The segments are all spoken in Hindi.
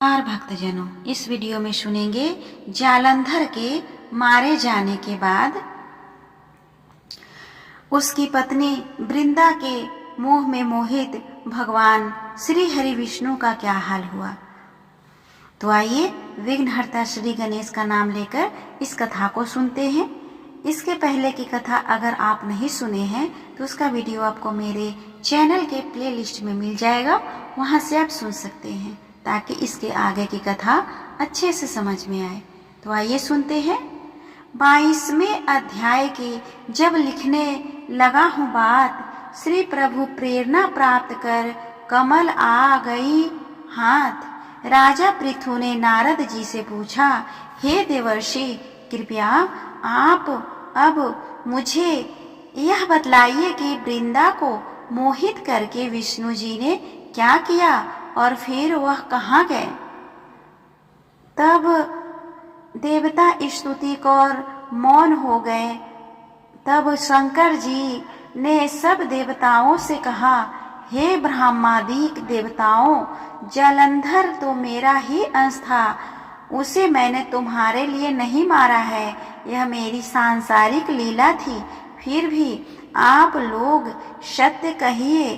और भक्तजनों, इस वीडियो में सुनेंगे जालंधर के मारे जाने के बाद उसकी पत्नी वृंदा के मोह में मोहित भगवान श्री हरि विष्णु का क्या हाल हुआ। तो आइए विघ्नहर्ता श्री गणेश का नाम लेकर इस कथा को सुनते हैं। इसके पहले की कथा अगर आप नहीं सुने हैं तो उसका वीडियो आपको मेरे चैनल के प्लेलिस्ट में मिल जाएगा, वहां से आप सुन सकते हैं ताकि इसके आगे की कथा अच्छे से समझ में आए। तो आइए सुनते हैं। 22वें अध्याय की जब लिखने लगा हूँ बात, श्री प्रभु प्रेरणा प्राप्त कर कमल आ गई हाथ। राजा पृथु ने नारद जी से पूछा, हे देवर्षि, कृपया आप अब मुझे यह बतलाइए कि वृंदा को मोहित करके विष्णु जी ने क्या किया और फिर वह कहाँ गए। तब देवता स्तुति कर मौन हो गए। तब शंकर जी ने सब देवताओं से कहा, हे ब्रह्मादिक देवताओं, जालंधर तो मेरा ही अंश था, उसे मैंने तुम्हारे लिए नहीं मारा है, यह मेरी सांसारिक लीला थी। फिर भी आप लोग सत्य कहिए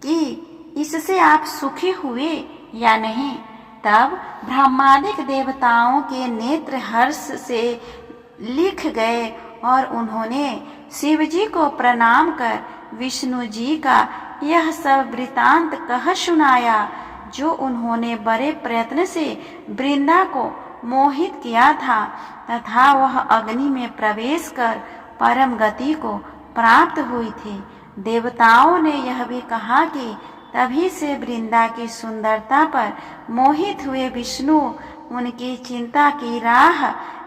कि इससे आप सुखी हुए या नहीं। तब ब्रह्मादिक देवताओं के नेत्र हर्ष से लिख गए और उन्होंने शिव जी को प्रणाम कर विष्णु जी का यह सब वृतांत कह सुनाया, जो उन्होंने बड़े प्रयत्न से वृंदा को मोहित किया था तथा वह अग्नि में प्रवेश कर परम गति को प्राप्त हुई थी। देवताओं ने यह भी कहा कि तभी से वृंदा की सुंदरता पर मोहित हुए विष्णु उनकी चिंता की राह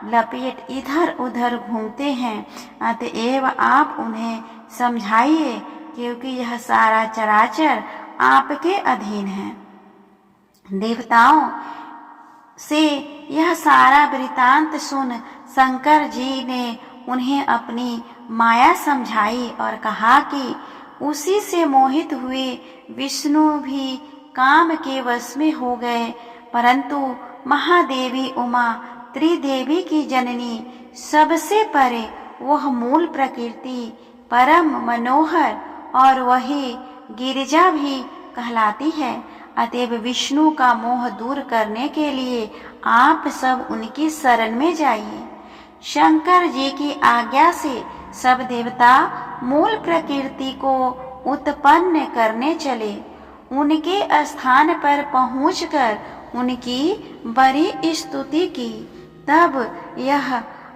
लपेट इधर उधर घूमते हैं। अतएव आप उन्हें समझाइए, क्योंकि यह सारा चराचर आपके अधीन है। देवताओं से यह सारा वृतांत सुन शंकर जी ने उन्हें अपनी माया समझाई और कहा कि उसी से मोहित हुए विष्णु भी काम के वश में हो गए, परंतु महादेवी उमा त्रिदेवी की जननी सबसे परे वह मूल प्रकृति परम मनोहर और वही गिरिजा भी कहलाती है। अतएव विष्णु का मोह दूर करने के लिए आप सब उनकी शरण में जाइए। शंकर जी की आज्ञा से सब देवता मूल प्रकृति को उत्पन्न करने चले। उनके स्थान पर पहुंचकर उनकी बड़ी स्तुति की। तब यह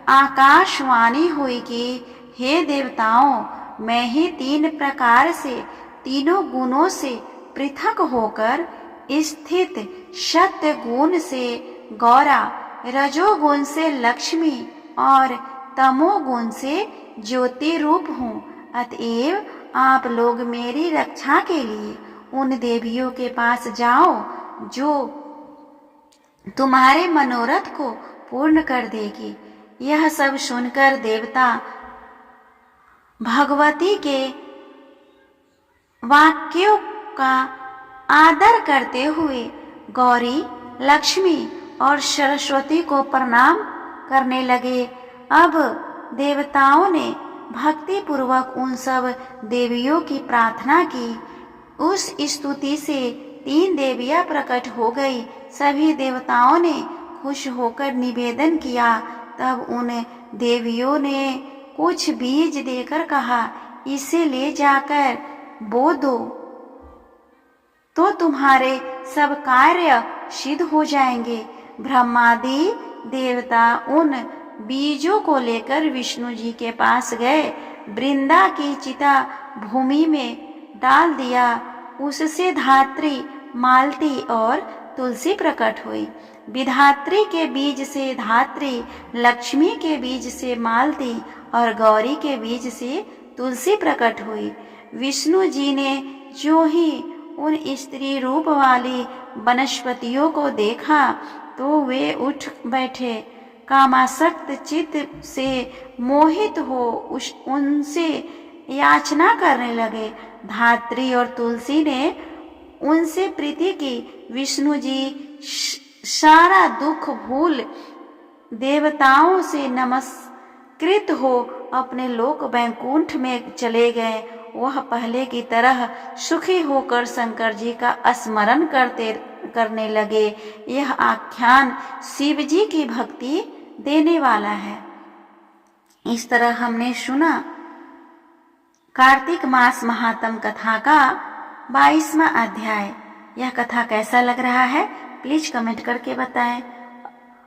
आकाशवाणी हुई कि हे देवताओं, मैं ही 3 प्रकार से तीनों गुणों से पृथक होकर स्थित सत्य गुण से गौरा, रजोगुण से लक्ष्मी और तमोगुण से ज्योति रूप हूँ। अतएव आप लोग मेरी रक्षा के लिए उन देवियों के पास जाओ जो तुम्हारे मनोरथ को पूर्ण कर देगी। यह सब सुनकर देवता भगवती के वाक्यों का आदर करते हुए गौरी, लक्ष्मी और सरस्वती को प्रणाम करने लगे। अब देवताओं ने भक्ति पूर्वक उन सब देवियों की प्रार्थना की। उस स्तुति से 3 देवियां प्रकट हो गई। सभी देवताओं ने खुश होकर निवेदन किया। तब उन देवियों ने कुछ बीज देकर कहा, इसे ले जाकर बो दो तो तुम्हारे सब कार्य सिद्ध हो जाएंगे। ब्रह्मादि देवता उन बीजों को लेकर विष्णु जी के पास गए। वृंदा की चिता भूमि में डाल दिया। उससे धात्री, मालती और तुलसी प्रकट हुई। विधात्री के बीज से धात्री, लक्ष्मी के बीज से मालती और गौरी के बीज से तुलसी प्रकट हुई। विष्णु जी ने जो ही उन स्त्री रूप वाली वनस्पतियों को देखा तो वे उठ बैठे। कामासक्त चित्त से मोहित हो उनसे याचना करने लगे। धात्री और तुलसी ने उनसे प्रीति की। विष्णु जी सारा दुख भूल देवताओं से नमस्कृत हो अपने लोक वैकुंठ में चले गए। वह पहले की तरह सुखी होकर शंकर जी का स्मरण करने लगे। यह आख्यान शिव जी की भक्ति देने वाला है। इस तरह हमने सुना कार्तिक मास महात्म कथा का 22वां अध्याय। यह कथा कैसा लग रहा है प्लीज कमेंट करके बताएं,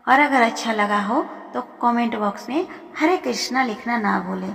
और अगर अच्छा लगा हो तो कमेंट बॉक्स में हरे कृष्णा लिखना ना भूलें।